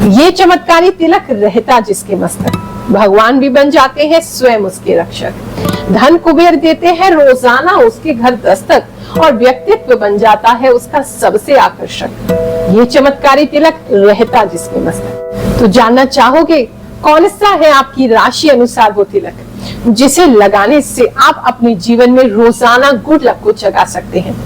ये चमत्कारी तिलक रहता जिसके मस्तक, भगवान भी बन जाते हैं स्वयं उसके रक्षक। धन कुबेर देते हैं रोजाना उसके घर दस्तक, और व्यक्तित्व बन जाता है उसका सबसे आकर्षक। ये चमत्कारी तिलक रहता जिसके मस्तक। तो जानना चाहोगे कौन सा है आपकी राशि अनुसार वो तिलक, जिसे लगाने से आप अपने जीवन में रोजाना गुड लक को जगा सकते हैं।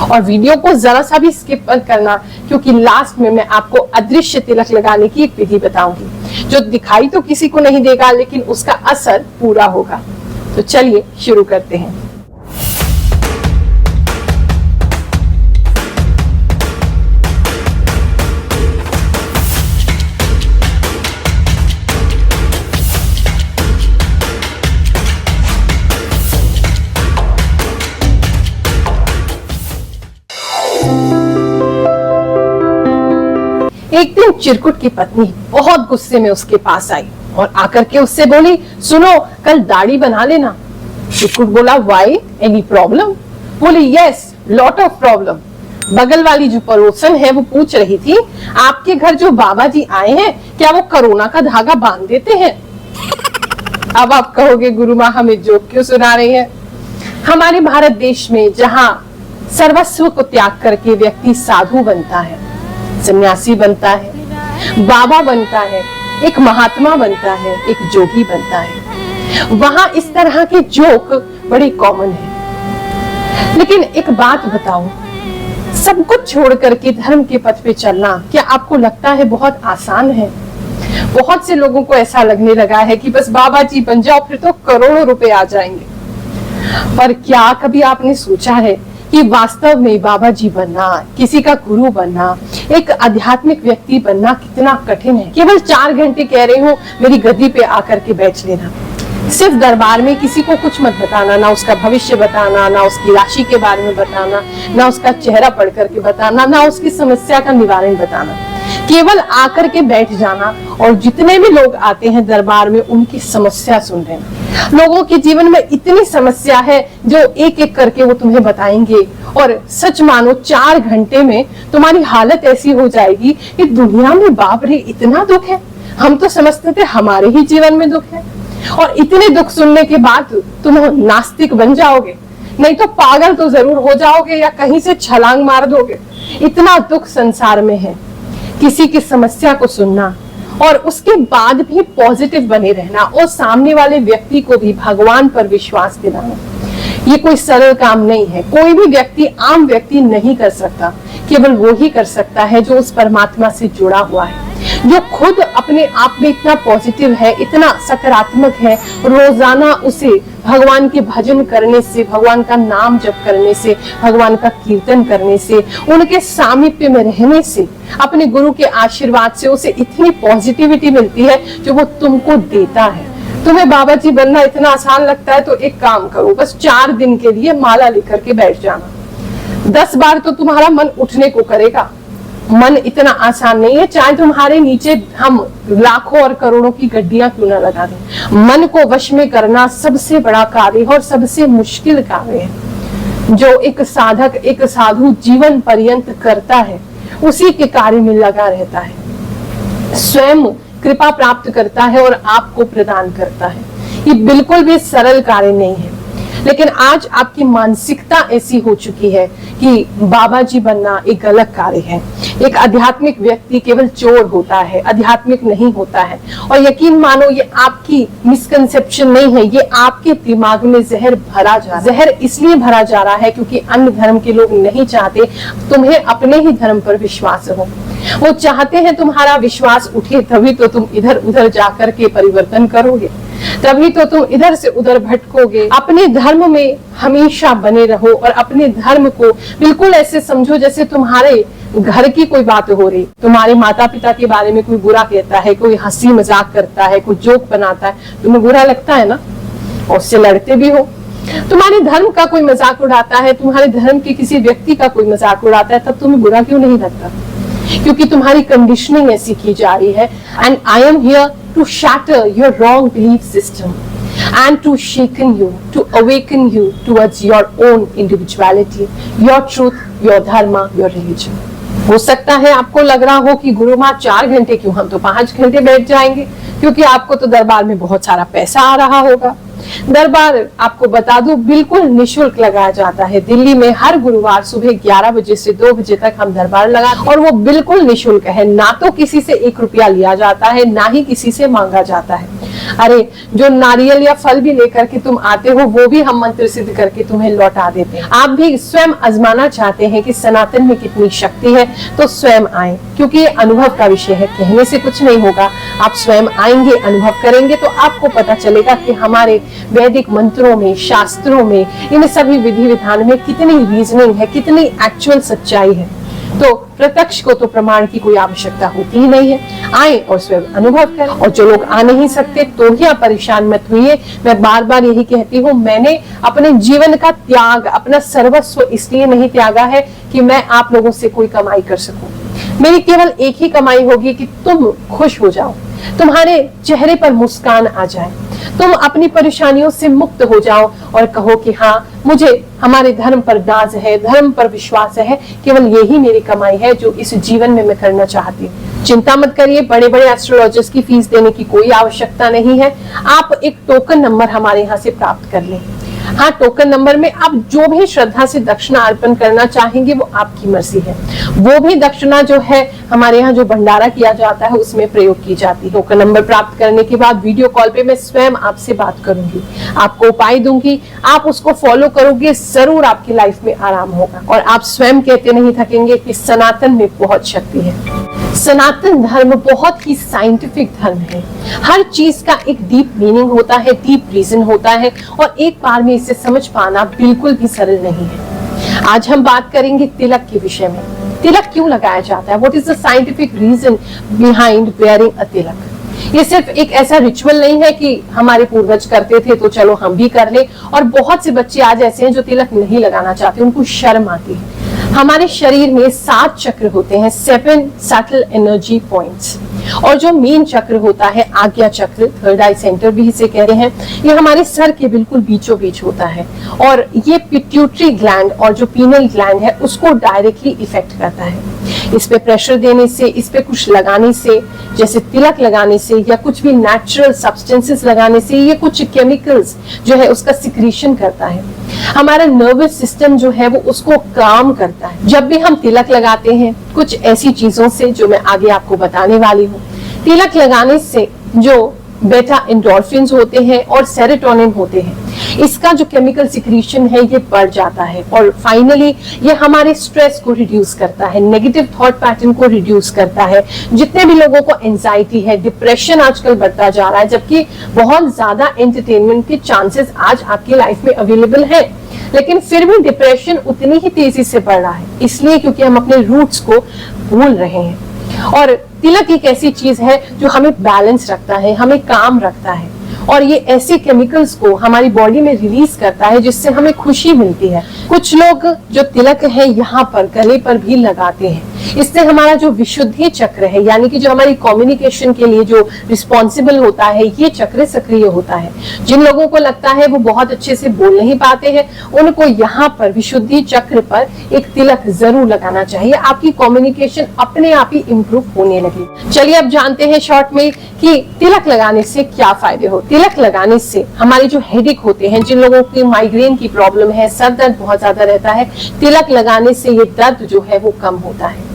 और वीडियो को जरा सा भी स्किप मत करना, क्योंकि लास्ट में मैं आपको अदृश्य तिलक लगाने की एक विधि बताऊंगी, जो दिखाई तो किसी को नहीं देगा, लेकिन उसका असर पूरा होगा। तो चलिए शुरू करते हैं। एक दिन चिरकुट की पत्नी बहुत गुस्से में उसके पास आई और आकर के उससे बोली, सुनो कल दाढ़ी बना लेना। चिरकुट बोला, व्हाई, एनी प्रॉब्लम? बोली, यस, लॉट ऑफ प्रॉब्लम। बगल वाली जो पड़ोसन है वो पूछ रही थी, आपके घर जो बाबा जी आए हैं क्या वो कोरोना का धागा बांध देते हैं? अब आप कहोगे, गुरु माँ हमें जोक क्यों सुना रही है? हमारे भारत देश में जहाँ सर्वस्व को त्याग करके व्यक्ति साधु बनता है, सन्यासी बनता है, बाबा बनता है, एक महात्मा बनता है, एक जोगी बनता है, वहां इस तरह के जोक बड़े कॉमन है। लेकिन एक बात बताओ, सब कुछ छोड़ करके धर्म के पथ पे चलना क्या आपको लगता है बहुत आसान है? बहुत से लोगों को ऐसा लगने लगा है कि बस बाबा जी बन जाओ फिर तो करोड़ों रुपए आ जाएंगे। पर क्या कभी आपने सोचा है कि वास्तव में बाबा जी बनना, किसी का गुरु बनना, एक आध्यात्मिक व्यक्ति बनना कितना कठिन है? केवल 4 घंटे कह रही हूँ मेरी गद्दी पे आकर के बैठ लेना, सिर्फ दरबार में किसी को कुछ मत बताना, ना उसका भविष्य बताना, ना उसकी राशि के बारे में बताना, ना उसका चेहरा पढ़ करके बताना, ना उसकी समस्या का निवारण बताना, केवल आकर के बैठ जाना और जितने भी लोग आते हैं दरबार में उनकी समस्या सुन रहे हैं। लोगों के जीवन में इतनी समस्या है जो एक एक करके वो तुम्हें बताएंगे, और सच मानो 4 घंटे में तुम्हारी हालत ऐसी हो जाएगी कि दुनिया में बाप रे इतना दुख है, हम तो समझते थे हमारे ही जीवन में दुख है। और इतने दुख सुनने के बाद तुम नास्तिक बन जाओगे, नहीं तो पागल तो जरूर हो जाओगे या कहीं से छलांग मार दोगे। इतना दुख संसार में है। किसी की समस्या को सुनना और उसके बाद भी पॉजिटिव बने रहना और सामने वाले व्यक्ति को भी भगवान पर विश्वास दिलाना, ये कोई सरल काम नहीं है। कोई भी व्यक्ति, आम व्यक्ति नहीं कर सकता, केवल वो ही कर सकता है जो उस परमात्मा से जुड़ा हुआ है, जो खुद अपने आप में इतना पॉजिटिव है, इतना सकारात्मक है। रोजाना उसे भगवान के भजन करने से, भगवान का नाम जप करने से, भगवान का कीर्तन करने से, उनके सामीप्य में रहने से, अपने गुरु के आशीर्वाद से उसे इतनी पॉजिटिविटी मिलती है जो वो तुमको देता है। तुम्हें बाबा जी बनना इतना आसान लगता है तो एक काम करो, बस 4 दिन के लिए माला लेकर के बैठ जाना। 10 बार तो तुम्हारा मन उठने को करेगा। मन इतना आसान नहीं है, चाहे तुम्हारे नीचे हम लाखों और करोड़ों की गड्डियां क्यों ना लगा दें। मन को वश में करना सबसे बड़ा कार्य और सबसे मुश्किल कार्य है। जो एक साधक, एक साधु जीवन पर्यंत करता है, उसी के कार्य में लगा रहता है, स्वयं कृपा प्राप्त करता है और आपको प्रदान करता है। ये बिल्कुल भी सरल कार्य नहीं है। लेकिन आज आपकी मानसिकता ऐसी हो चुकी है कि बाबा जी बनना एक गलत कार्य है। एक आध्यात्मिक व्यक्ति केवल चोर होता है, आध्यात्मिक नहीं होता है। और यकीन मानो ये आपकी मिसकंसेप्शन नहीं है, ये आपके दिमाग में जहर भरा जा रहा है। जहर इसलिए भरा जा रहा है क्योंकि अन्य धर्म के लोग नहीं चाहते तुम्हें अपने ही धर्म पर विश्वास हो। वो चाहते हैं तुम्हारा विश्वास उठे, तभी तो तुम इधर उधर जाकर के परिवर्तन करोगे, तभी तो तुम इधर से उधर भटकोगे। अपने धर्म में हमेशा बने रहो और अपने धर्म को बिल्कुल ऐसे समझो जैसे तुम्हारे घर की कोई बात हो रही। तुम्हारे माता पिता के बारे में कोई बुरा कहता है, कोई हंसी मजाक करता है, कोई जोक बनाता है, तुम्हें बुरा लगता है ना, और उससे लड़ते भी हो। तुम्हारे धर्म का कोई मजाक उड़ाता है, तुम्हारे धर्म के किसी व्यक्ति का कोई मजाक उड़ाता है, तब तुम्हें बुरा क्यों नहीं लगता? क्योंकि तुम्हारी कंडीशनिंग ऐसी की जा रही है। And I am here to shatter your wrong belief system and to shaken you, to awaken you towards your own individuality, your truth, your dharma, your religion. हो सकता है आपको लग रहा हो कि गुरु माँ 4 घंटे क्यों, हम तो 5 घंटे बैठ जाएंगे, क्योंकि आपको तो दरबार में बहुत सारा पैसा आ रहा होगा। दरबार आपको बता दूं बिल्कुल निशुल्क लगाया जाता है। दिल्ली में हर गुरुवार सुबह 11 बजे से 2 बजे तक हम दरबार लगाते हैं और वो बिल्कुल निशुल्क है। ना तो किसी से 1 रुपया लिया जाता है, ना ही किसी से मांगा जाता है। अरे जो नारियल या फल भी लेकर के तुम आते हो वो भी हम मंत्र सिद्ध करके तुम्हें लौटा देते हैं। आप भी स्वयं आजमाना चाहते हैं कि सनातन में कितनी शक्ति है तो स्वयं आए, क्योंकि ये अनुभव का विषय है, कहने से कुछ नहीं होगा। आप स्वयं आएंगे, अनुभव करेंगे तो आपको पता चलेगा कि हमारे वैदिक मंत्रों में, शास्त्रों में, इन सभी विधि विधान में कितनी रीजनिंग है, कितनी एक्चुअल सच्चाई है। तो प्रत्यक्ष को तो प्रमाण की कोई आवश्यकता होती ही नहीं है। आए और स्वयं अनुभव करें। और जो लोग आ नहीं सकते तो ही आप परेशान मत होइए। मैं बार बार यही कहती हूँ, मैंने अपने जीवन का त्याग, अपना सर्वस्व इसलिए नहीं त्यागा है कि मैं आप लोगों से कोई कमाई कर सकूं। मेरी केवल एक ही कमाई होगी कि तुम खुश हो जाओ, तुम्हारे चेहरे पर मुस्कान आ जाए, तुम अपनी परेशानियों से मुक्त हो जाओ और कहो कि हाँ, मुझे हमारे धर्म पर नाज है, धर्म पर विश्वास है, केवल यही मेरी कमाई है जो इस जीवन में मैं करना चाहती हूँ। चिंता मत करिए, बड़े बड़े एस्ट्रोलॉजर्स की फीस देने की कोई आवश्यकता नहीं है। आप एक टोकन नंबर हमारे यहाँ से प्राप्त कर लें। हाँ, टोकन नंबर में आप जो भी श्रद्धा से दक्षिणा अर्पण करना चाहेंगे वो आपकी मर्जी है। वो भी दक्षिणा जो है हमारे यहाँ जो भंडारा किया जाता है उसमें प्रयोग की जाती है। टोकन नंबर प्राप्त करने के बाद वीडियो कॉल पे मैं स्वयं आपसे बात करूंगी, आपको उपाय दूंगी, आप उसको फॉलो करोगे, जरूर आपकी लाइफ में आराम होगा और आप स्वयं कहते नहीं थकेंगे कि सनातन में बहुत शक्ति है। सनातन धर्म बहुत ही साइंटिफिक धर्म है। हर चीज का एक डीप मीनिंग होता है, डीप रीजन होता है और एक बार में इसे समझ पाना बिल्कुल भी सरल नहीं है। आज हम बात करेंगे तिलक के विषय में। तिलक क्यों लगाया जाता है? What is the scientific reason behind wearing a tilak? ये सिर्फ एक ऐसा रिचुअल नहीं है कि हमारे पूर्वज करते थे तो चलो हम भी कर ले। और बहुत से बच्चे आज ऐसे हैं जो तिलक नहीं लगाना चाहते, उनको शर्म आती है। हमारे शरीर में 7 चक्र होते हैं, 7 सटल एनर्जी पॉइंट्स, और जो मेन चक्र होता है आज्ञा चक्र, थर्ड आई सेंटर भी इसे कहते हैं, ये हमारे सर के बिल्कुल बीचों बीच होता है और ये पिट्यूटरी ग्लैंड और जो पीनल ग्लैंड है उसको डायरेक्टली इफेक्ट करता है। इस पे प्रेशर देने से, इस पे कुछ लगाने से, जैसे तिलक लगाने से या कुछ भी नेचुरल सब्सटेंसेस लगाने से, ये कुछ केमिकल्स जो है उसका सिक्रीशन करता है। हमारा नर्वस सिस्टम जो है वो उसको काम करता है। जब भी हम तिलक लगाते हैं कुछ ऐसी चीजों से जो मैं आगे आपको बताने वाली हूँ, तिलक लगाने से जो बेटा एंडोर्फिन्स होते हैं और सेरोटोनिन होते हैं, इसका जो केमिकल सिक्रीशन है ये बढ़ जाता है और फाइनली ये हमारे स्ट्रेस को रिड्यूस करता है, नेगेटिव थॉट पैटर्न को रिड्यूस करता है। जितने भी लोगों को एंजाइटी है, डिप्रेशन आजकल बढ़ता जा रहा है, जबकि बहुत ज्यादा एंटरटेनमेंट के चांसेस आज आपकी लाइफ में अवेलेबल है, लेकिन फिर भी डिप्रेशन उतनी ही तेजी से बढ़ रहा है, इसलिए क्योंकि हम अपने रूट्स को भूल रहे हैं। और तिलक एक ऐसी चीज है जो हमें बैलेंस रखता है, हमें काम रखता है और ये ऐसे केमिकल्स को हमारी बॉडी में रिलीज करता है जिससे हमें खुशी मिलती है। कुछ लोग जो तिलक है यहाँ पर गले पर भी लगाते हैं, इससे हमारा जो विशुद्धि चक्र है, यानी कि जो हमारी कम्युनिकेशन के लिए जो रिस्पॉन्सिबल होता है, ये चक्र सक्रिय होता है। जिन लोगों को लगता है वो बहुत अच्छे से बोल नहीं पाते हैं, उनको यहाँ पर विशुद्धि चक्र पर एक तिलक जरूर लगाना चाहिए। आपकी कम्युनिकेशन अपने आप ही इम्प्रूव होने लगी। चलिए अब जानते हैं शॉर्ट में कि तिलक लगाने से क्या फायदे होते हैं। तिलक लगाने से हमारे जो हेडेक होते हैं, जिन लोगों की माइग्रेन की प्रॉब्लम है, सर दर्द बहुत ज्यादा रहता है, तिलक लगाने से ये दर्द जो है वो कम होता है।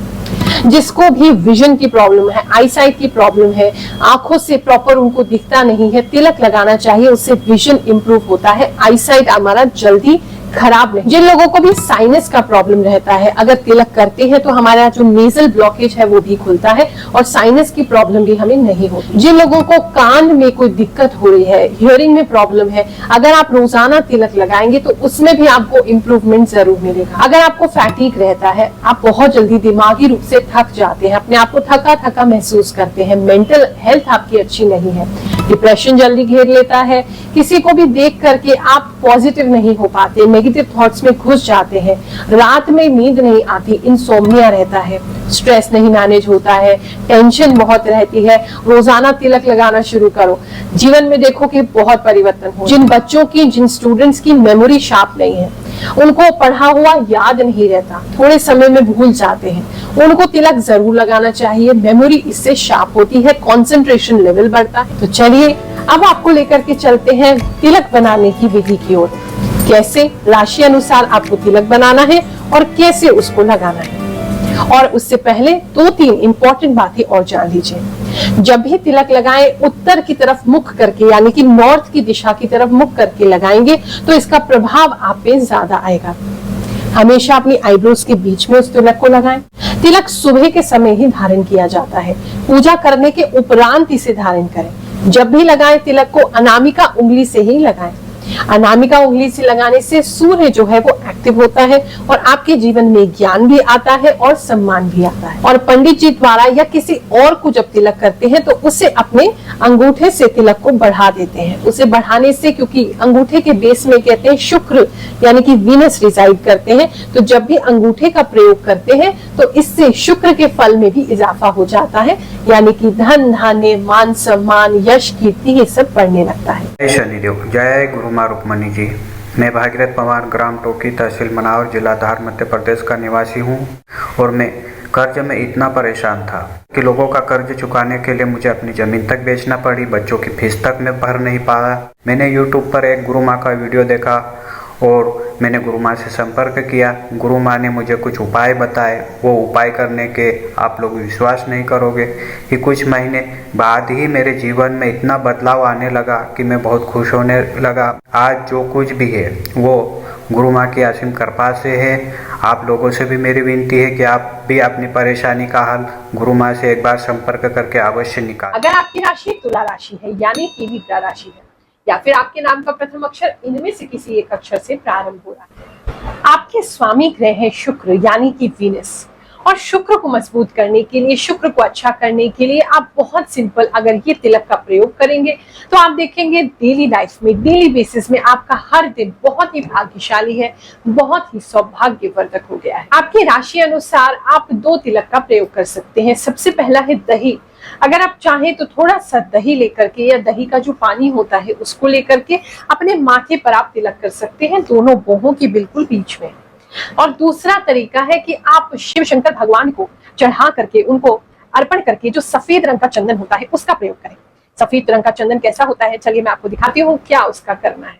जिसको भी विजन की प्रॉब्लम है, आईसाइट की प्रॉब्लम है, आंखों से प्रॉपर उनको दिखता नहीं है, तिलक लगाना चाहिए, उससे विजन इंप्रूव होता है, आईसाइट हमारा जल्दी खराब नहीं। जिन लोगों को भी साइनस का प्रॉब्लम रहता है, अगर तिलक करते हैं तो हमारा जो नेजल ब्लॉकेज है वो भी खुलता है और साइनस की प्रॉब्लम भी हमें नहीं होती। जिन लोगों को कान में कोई दिक्कत हो रही है, हियरिंग में प्रॉब्लम है, अगर आप रोजाना तिलक लगाएंगे तो उसमें भी आपको इम्प्रूवमेंट जरूर मिलेगा। अगर आपको फैटिक रहता है, आप बहुत जल्दी दिमागी रूप से थक जाते हैं, अपने आप को थका थका महसूस करते हैं, मेंटल हेल्थ आपकी अच्छी नहीं है, डिप्रेशन जल्दी घेर लेता है, किसी को भी देख करके आप पॉजिटिव नहीं हो पाते, नेगेटिव थॉट्स में घुस जाते हैं, रात में नींद नहीं आती, इंसोम्निया रहता है, स्ट्रेस नहीं मैनेज होता है, टेंशन बहुत रहती है, रोजाना तिलक लगाना शुरू करो, जीवन में देखो कि बहुत परिवर्तन हो। जिन बच्चों की, जिन स्टूडेंट्स की मेमोरी शार्प नहीं है, उनको पढ़ा हुआ याद नहीं रहता, थोड़े समय में भूल जाते हैं, उनको तिलक जरूर लगाना चाहिए। मेमोरी इससे शार्प होती है, कंसंट्रेशन लेवल बढ़ता है। तो चलिए अब आपको लेकर के चलते हैं तिलक बनाने की विधि की ओर। कैसे राशि अनुसार आपको तिलक बनाना है और कैसे उसको लगाना है। और उससे पहले 2-3 इंपॉर्टेंट बातें और जान लीजिए। जब भी तिलक लगाएं उत्तर की तरफ मुख करके, यानी कि नॉर्थ की दिशा की तरफ मुख करके लगाएंगे तो इसका प्रभाव आप पे ज्यादा आएगा। हमेशा अपनी आईब्रोज के बीच में उस तिलक को लगाएं। तिलक सुबह के समय ही धारण किया जाता है, पूजा करने के उपरांत इसे धारण करें। जब भी लगाएं तिलक को अनामिका उंगली से ही लगाएं। अनामिका उंगली से लगाने से सूर्य जो है वो एक्टिव होता है और आपके जीवन में ज्ञान भी आता है और सम्मान भी आता है। और पंडित जी द्वारा या किसी और को जब तिलक करते हैं तो उसे अपने अंगूठे से तिलक को बढ़ा देते हैं। उसे बढ़ाने से, क्योंकि अंगूठे के बेस में कहते हैं शुक्र यानी कि वीनस रिसाइड करते हैं, तो जब भी अंगूठे का प्रयोग करते हैं तो इससे शुक्र के फल में भी इजाफा हो जाता है, यानी कि धन धान्य मान सम्मान यश कीर्ति ये सब बढ़ने लगता है। जय शनिदेव, जय गुरु माँ रुक्मणी जी। मैं भागीरथ पवार, ग्राम टोकी, तहसील मनावर, जिला धार, मध्य प्रदेश का निवासी हूँ। और मैं कर्ज में इतना परेशान था कि लोगों का कर्ज चुकाने के लिए मुझे अपनी ज़मीन तक बेचना पड़ी, बच्चों की फीस तक मैं भर नहीं पाया। मैंने यूट्यूब पर एक गुरु माँ का वीडियो देखा और मैंने गुरु माँ से संपर्क किया। गुरु माँ ने मुझे कुछ उपाय बताए। वो उपाय करने के आप लोग विश्वास नहीं करोगे कि कुछ महीने बाद ही मेरे जीवन में इतना बदलाव आने लगा कि मैं बहुत खुश होने लगा। आज जो कुछ भी है वो गुरु माँ की असीम कृपा से है। आप लोगों से भी मेरी विनती है कि आप भी अपनी परेशानी का हल गुरु माँ से एक बार संपर्क करके अवश्य निकालें। अगर आपकी राशि तुला राशि है यानी कि विद्या राशि है, या फिर आपके नाम का प्रथम अक्षर इनमें से किसी एक अक्षर से प्रारंभ हो रहा है, आपके स्वामी ग्रह है शुक्र यानी कि वीनस। और शुक्र को मजबूत करने के लिए, शुक्र को अच्छा करने के लिए आप बहुत सिंपल अगर ये तिलक का प्रयोग करेंगे तो आप देखेंगे डेली लाइफ में, डेली बेसिस में आपका हर दिन बहुत ही भाग्यशाली है, बहुत ही सौभाग्यवर्धक हो गया है। आपकी राशि अनुसार आप 2 तिलक का प्रयोग कर सकते हैं। सबसे पहला है दही। अगर आप चाहें तो थोड़ा सा दही लेकर के या दही का जो पानी होता है उसको लेकर के अपने माथे पर आप तिलक कर सकते हैं, दोनों बोहों के बिल्कुल बीच में। और दूसरा तरीका है कि आप शिव शंकर भगवान को चढ़ा करके, उनको अर्पण करके जो सफेद रंग का चंदन होता है उसका प्रयोग करें। सफेद रंग का चंदन कैसा होता है, चलिए मैं आपको दिखाती हूँ क्या उसका करना है।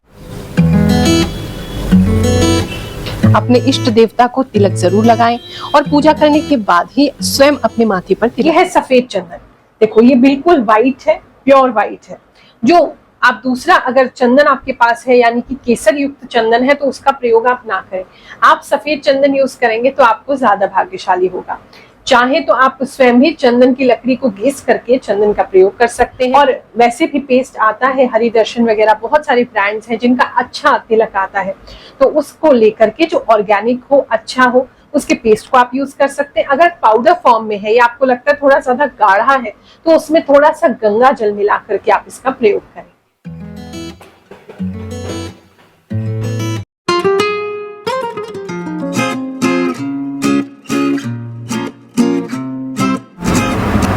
अपने इष्ट देवता को तिलक जरूर लगाएं और पूजा करने के बाद ही स्वयं अपने माथे पर तिलक। यह है सफेद चंदन, देखो ये बिल्कुल व्हाइट है, प्योर व्हाइट है। जो आप दूसरा अगर चंदन आपके पास है यानी कि केसर युक्त चंदन है तो उसका प्रयोग आप ना करें। आप सफेद चंदन यूज करेंगे तो आपको ज्यादा भाग्यशाली होगा। चाहे तो आप स्वयं भी चंदन की लकड़ी को घिस करके चंदन का प्रयोग कर सकते हैं। और वैसे भी पेस्ट आता है, हरि दर्शन वगैरह बहुत सारे ब्रांड्स हैं जिनका अच्छा तिलक आता है, तो उसको लेकर के जो ऑर्गेनिक हो, अच्छा हो, उसके पेस्ट को आप यूज कर सकते हैं। अगर पाउडर फॉर्म में है या आपको लगता है थोड़ा ज्यादा गाढ़ा है तो उसमें थोड़ा सा गंगा जल मिला करके आप इसका प्रयोग करें।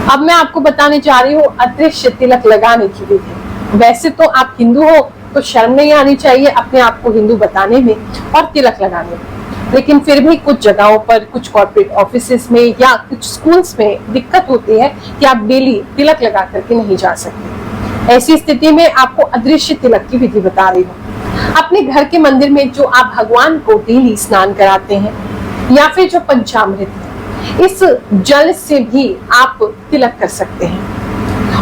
अब मैं आपको बताने जा रही हूँ अदृश्य तिलक लगाने की विधि। वैसे तो आप हिंदू हो तो शर्म नहीं आनी चाहिए अपने आप को हिंदू बताने में और तिलक लगाने में, लेकिन फिर भी कुछ जगहों पर, कुछ कॉर्पोरेट ऑफिसेस में या कुछ स्कूल्स में दिक्कत होती है कि आप डेली तिलक लगा करके नहीं जा सकते। ऐसी स्थिति में आपको अदृश्य तिलक की विधि बता रही हूँ। अपने घर के मंदिर में जो आप भगवान को डेली स्नान कराते हैं या फिर जो पंचामृत है, इस जल से भी आप तिलक कर सकते हैं।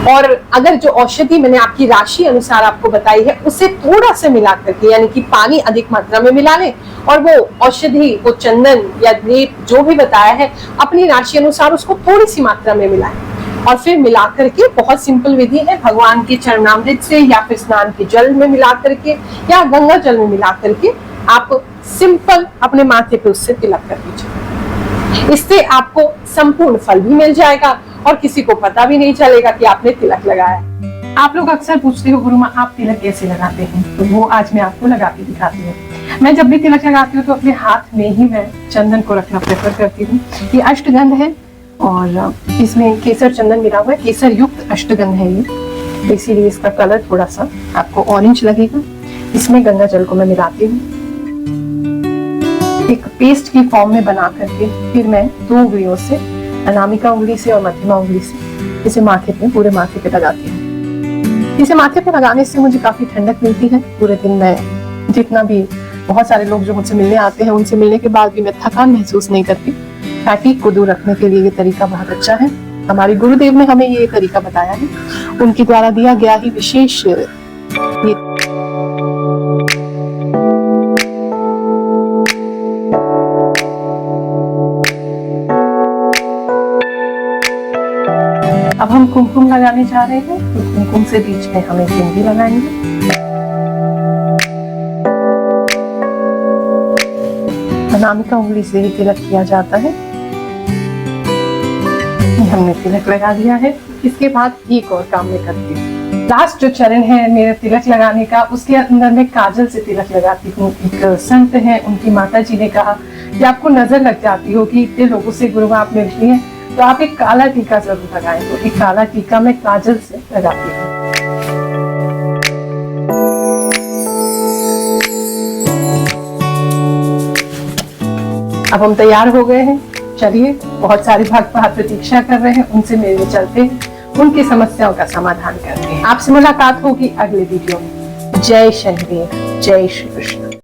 और अगर जो औषधि मैंने आपकी राशि अनुसार आपको बताई है उसे थोड़ा सा मिला करके, यानी कि पानी अधिक मात्रा में मिला लें और वो औषधि, वो चंदन या लेप जो भी बताया है अपनी राशि अनुसार उसको थोड़ी सी मात्रा में मिलाएं और फिर मिला करके, बहुत सिंपल विधि है, भगवान के चरणामृत से या फिर स्नान के जल में मिला करके या गंगा जल में मिला करके आप सिंपल अपने माथे पे उससे तिलक कर दीजिए। इससे आपको संपूर्ण फल भी मिल जाएगा और किसी को पता भी नहीं चलेगा कि आपने तिलक लगाया। आप लोग अक्सर पूछते हो गुरु माँ आप तिलक कैसे लगाते हैं, तो वो आज मैं आपको लगा के दिखाती हूँ। मैं जब भी तिलक लगाती हूँ तो अपने हाथ में ही मैं चंदन को रखना प्रेफर करती हूँ। ये अष्टगंध है और इसमें केसर चंदन मिला हुआ है, केसर युक्त अष्टगंध है ये, इसीलिए इसका कलर थोड़ा सा आपको ऑरेंज लगेगा। इसमें गंगा जल को मैं मिलाती हूँ। एक पेस्ट की फॉर्म में बना करके फिर मैं 2 उंगलियों से, अनामिका उंगली से और मध्यमा उंगली से इसे माथे पे, पूरे माथे पे लगाती हूँ। इसे माथे पे लगाने से मुझे काफी ठंडक मिलती है। पूरे दिन में जितना भी, बहुत सारे लोग जो मुझसे मिलने आते हैं, उनसे मिलने के बाद भी मैं थकान महसूस नहीं करती। फैटीग को दूर रखने के लिए ये तरीका बहुत अच्छा है। हमारे गुरुदेव ने हमें ये तरीका बताया है, उनके द्वारा दिया गया ही विशेष ये। अब हम कुमकुम लगाने जा रहे हैं। कुमकुम से बीच में हमें बिंदी लगाएंगे। अनामिका उंगली से ही तिलक किया जाता है। हमने तिलक लगा दिया है। इसके बाद एक और काम मैं करती हूँ। लास्ट जो चरण है मेरे तिलक लगाने का, उसके अंदर मैं काजल से तिलक लगाती हूँ। एक संत है, उनकी माता जी ने कहा कि आपको नजर लग जाती हो कि इतने लोगों से गुरु आप मिलती हैं, तो आप एक काला टीका जरूर लगाएं। तो एक काला टीका मैं काजल से लगाती हूँ। अब हम तैयार हो गए हैं। चलिए, बहुत सारे भक्त बाहर प्रतीक्षा कर रहे हैं, उनसे मिलने चलते हैं, उनकी समस्याओं का समाधान करते हैं। आपसे मुलाकात होगी अगले वीडियो में। जय शनिदेव, जय श्री कृष्ण।